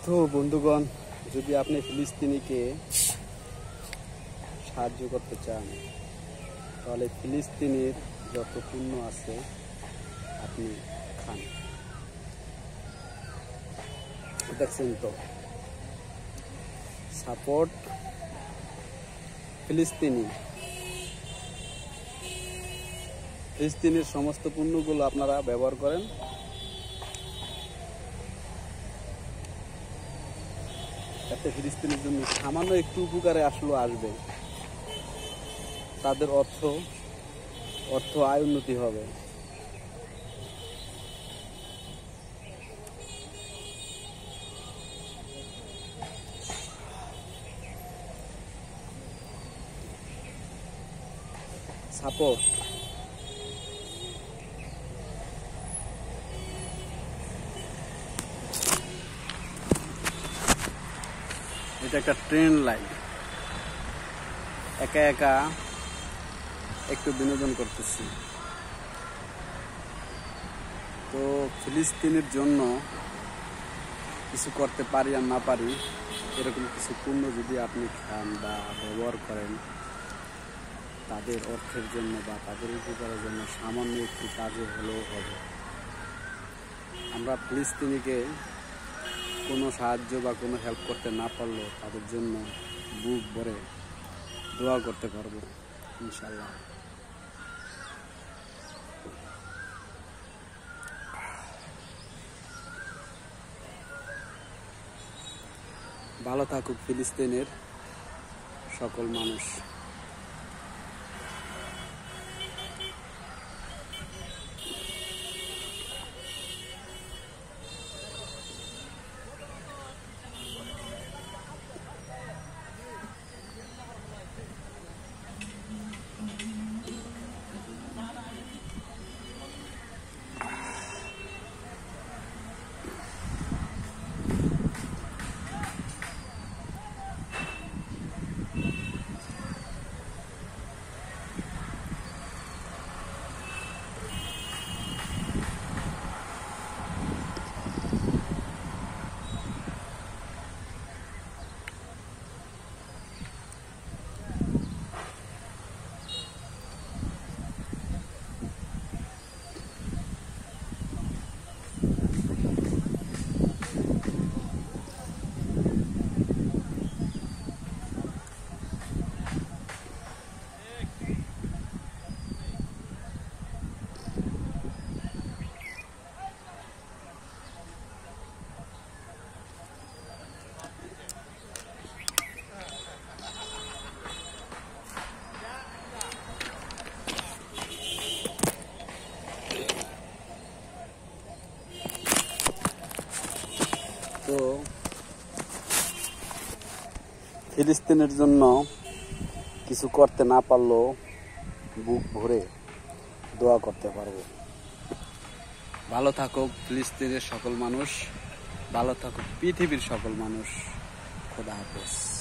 তো বন্ধুগণ, যদি আপনি ফিলিস্তিনিকে সাহায্য করতে চান তাহলে ফিলিস্তিনির যত পণ্য আছে আপনি খান। দেখছেন তো, সাপোর্ট ফিলিস্তিনির সমস্ত পণ্যগুলো আপনারা ব্যবহার করেন। এতে ফিলিস্তিনের জন্য সামান্য একটু উপকারে আসবে, তাদের অর্থ আয় উন্নতি হবে। সাপোর্ট এটা একটা ট্রেন লাইন, একা একা একটু বিনোদন করতেছি। তো ফিলিস্তিনের জন্য কিছু করতে পারি আর না পারি, এরকম কিছু পণ্য যদি আপনি খান বা ব্যবহার করেন, তাদের অর্থের জন্য বা তাদের উপকারের জন্য সামান্য একটু কাজে হলেও হবে। আমরা ফিলিস্তিনিকে কোনো সাহায্য বা কোনো হেল্প করতে না পারলেও তাদের জন্য বুক ভরে দোয়া করতে পারবো ইনশাল্লাহ। ভালো থাকুক ফিলিস্তিনের সকল মানুষ। তো ফিলিস্তিনের জন্য কিছু করতে না পারলেও বুক ভরে দোয়া করতে পারবো। ভালো থাকুক ফিলিস্তিনের সকল মানুষ, ভালো থাকুক পৃথিবীর সকল মানুষ। খোদা হাফেজ।